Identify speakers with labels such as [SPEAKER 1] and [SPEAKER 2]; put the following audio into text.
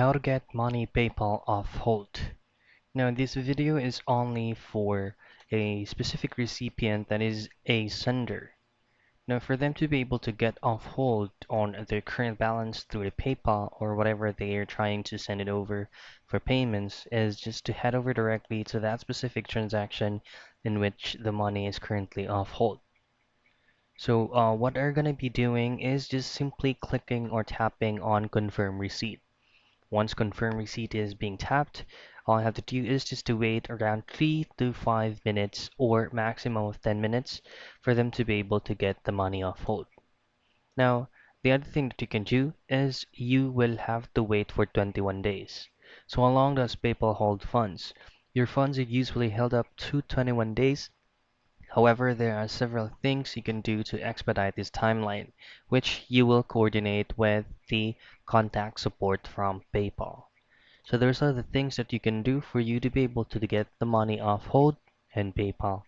[SPEAKER 1] How to get money PayPal off hold. Now, this video is only for a specific recipient that is a sender. Now, for them to be able to get off hold on their current balance through the PayPal or whatever they are trying to send it over for payments is just to head over directly to that specific transaction in which the money is currently off hold. So, what they're going to be doing is just simply clicking or tapping on confirm receipt. Once confirm receipt is being tapped, all I have to do is just to wait around 3 to 5 minutes or maximum of 10 minutes for them to be able to get the money off hold. Now, the other thing that you can do is you will have to wait for 21 days. So how long does PayPal hold funds? Your funds are usually held up to 21 days. However, there are several things you can do to expedite this timeline, which you will coordinate with the contact support from PayPal. So there's other things that you can do for you to be able to get the money off hold in PayPal.